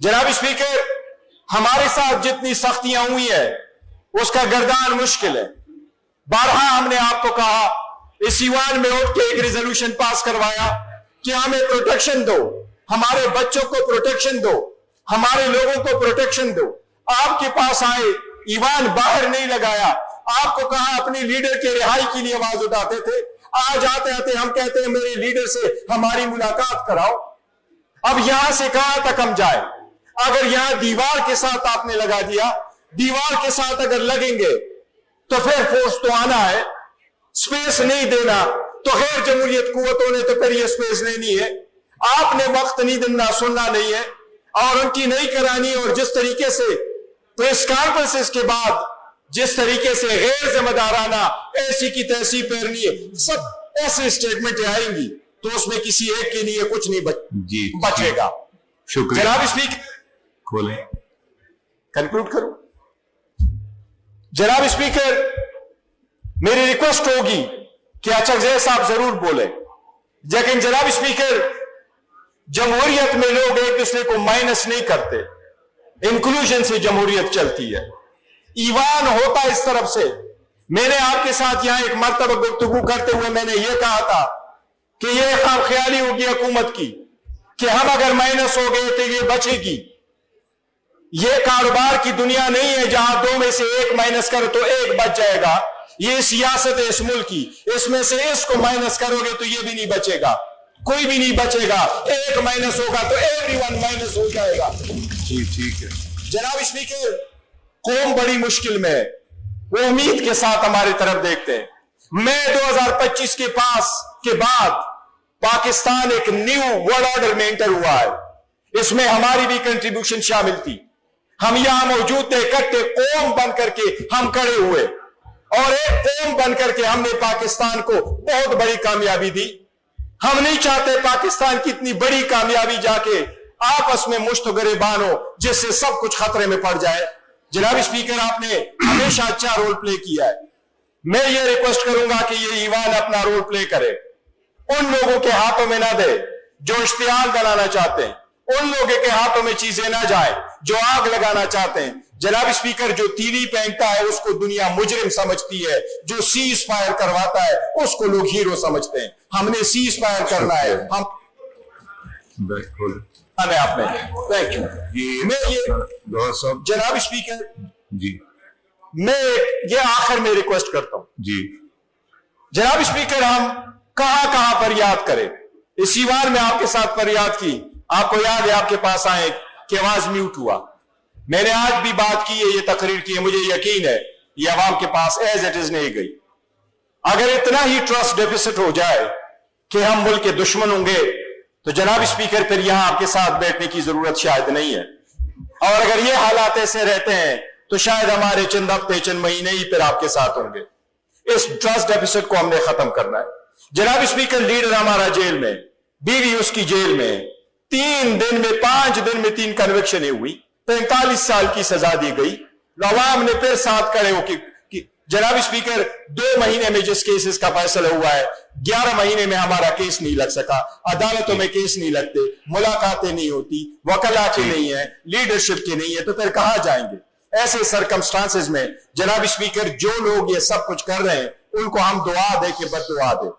जनाब स्पीकर, हमारे साथ जितनी सख्तियां हुई है उसका गर्दान मुश्किल है। बारहा हमने आपको कहा, इस ईवान में उठ के एक रेजोल्यूशन पास करवाया कि हमें प्रोटेक्शन दो, हमारे बच्चों को प्रोटेक्शन दो, हमारे लोगों को प्रोटेक्शन दो। आपके पास आए, ईवान बाहर नहीं लगाया, आपको कहा अपने लीडर के रिहाई के लिए आवाज उठाते थे। आज आते आते हम कहते हैं मेरे लीडर से हमारी मुलाकात कराओ। अब यहां से कहां तक हम जाए? अगर यहां दीवार के साथ आपने लगा दिया, दीवार के साथ अगर लगेंगे तो फिर फोर्स तो आना है, स्पेस नहीं देना तो गैर जमहूरियत कुव्वतों ने तो फिर ये स्पेस लेनी है। आपने वक्त नहीं देना, सुनना नहीं है और उनकी नहीं करानी। और जिस तरीके से प्रेस कॉन्फ्रेंस के बाद जिस तरीके से गैर जिम्मेदाराना ऐसी की तैसी पैरनी है, सब ऐसे स्टेटमेंट आएंगी तो उसमें किसी एक के लिए कुछ नहीं बचेगा। शुक्रिया। जनाब स्पीकर, खोलें, कंक्लूड करूं। जनाब स्पीकर, मेरी रिक्वेस्ट होगी कि अचकज़ई साहब जरूर बोले, लेकिन जनाब स्पीकर, जमहूरियत में लोग एक दूसरे को माइनस नहीं करते, इंक्लूजन से जमहूरियत चलती है। ईवान होता इस तरफ से। मैंने आपके साथ यहां एक मर्तबा गुफ्तगू करते हुए मैंने यह कहा था कि यह ख्याली होगी हुकूमत की कि हम अगर माइनस हो गए तो ये बचेगी। यह कारोबार की दुनिया नहीं है जहां दो में से एक माइनस करो तो एक बच जाएगा। ये सियासत है इस मुल्क की, इसमें से इसको माइनस करोगे तो ये भी नहीं बचेगा, कोई भी नहीं बचेगा। एक माइनस होगा तो एवरीवन माइनस हो जाएगा। जी ठीक है। जनाब स्पीकर, कौम बड़ी मुश्किल में है, वो उम्मीद के साथ हमारी तरफ देखते हैं। मई 2025 के बाद पाकिस्तान एक न्यू वर्ल्ड ऑर्डर में एंटर हुआ है। इसमें हमारी भी कंट्रीब्यूशन शामिल थी। हम यहां मौजूद थे, इकट्ठे कौम बन करके हम खड़े हुए और एक कौम बन करके हमने पाकिस्तान को बहुत बड़ी कामयाबी दी। हम नहीं चाहते पाकिस्तान की इतनी बड़ी कामयाबी जाके आपस में मुश्त गिरबान हो जिससे सब कुछ खतरे में पड़ जाए। जनाब स्पीकर, आपने हमेशा अच्छा रोल प्ले किया है। मैं ये रिक्वेस्ट करूंगा कि ये ईवान अपना रोल प्ले करे, उन लोगों के हाथों में ना दे जो इश्तियाल बनाना चाहते हैं, उन लोगों के हाथों में चीजें ना जाए जो आग लगाना चाहते हैं। जनाब स्पीकर, जो तीली पहनता है उसको दुनिया मुजरिम समझती है, जो सीज फायर करवाता है उसको लोग हीरो समझते हैं। हमने सीज फायर करना है। हम आपने थैंक यू। मैं ये जनाब स्पीकर जी, मैं ये आखिर में रिक्वेस्ट करता हूं जी जनाब स्पीकर, हम कहां फरियाद करें? इस ईवान में आपके साथ फरियाद की, आपको याद है आपके पास आए कि आवाज म्यूट हुआ। मैंने आज भी बात की है, ये तकरीर की है, मुझे यकीन है ये अवाम के पास एज इट इज नहीं गई। अगर इतना ही ट्रस्ट डेफिसिट हो जाए कि हम मुल्क के दुश्मन होंगे तो जनाब स्पीकर फिर यहां आपके साथ बैठने की जरूरत शायद नहीं है। और अगर ये हालात ऐसे रहते हैं तो शायद हमारे चंद हफ्ते चंद महीने ही फिर आपके साथ होंगे। इस ट्रस्ट डेफिसिट को हमने खत्म करना है। जनाब स्पीकर, लीडर हमारा जेल में, बीवी उसकी जेल में, 5 दिन में 3 कन्विक्शनें हुई, 45 साल की सजा दी गई। अवाम ने फिर साथ खड़े होकर जनाब स्पीकर, 2 महीने में जिस केसेस का फैसला हुआ है, 11 महीने में हमारा केस नहीं लग सका। अदालतों में केस नहीं लगते, मुलाकातें नहीं होती, वकला के नहीं है, लीडरशिप के नहीं है, तो फिर कहां जाएंगे? ऐसे सरकमस्टांसेस में जनाब स्पीकर, जो लोग ये सब कुछ कर रहे हैं उनको हम दुआ दे के बददुआ दे।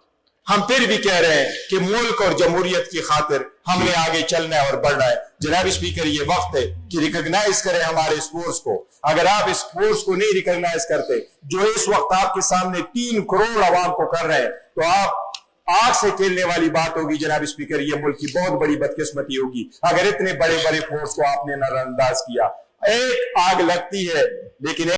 हम फिर भी कह रहे हैं कि मुल्क और जमहूरियत की खातिर हमने आगे चलना है और बढ़ना है। जनाब स्पीकर, ये वक्त है कि रिकॉग्नाइज करें हमारे इस फोर्स को। अगर आप इस फोर्स को नहीं रिकॉग्नाइज करते जो इस वक्त आपके सामने 3 करोड़ आवाम को कर रहे हैं, तो आप आग से खेलने वाली बात होगी। जनाब स्पीकर, ये मुल्क की बहुत बड़ी बदकिस्मती होगी अगर इतने बड़े बड़े फोर्स को आपने नजरअंदाज किया। एक आग लगती है लेकिन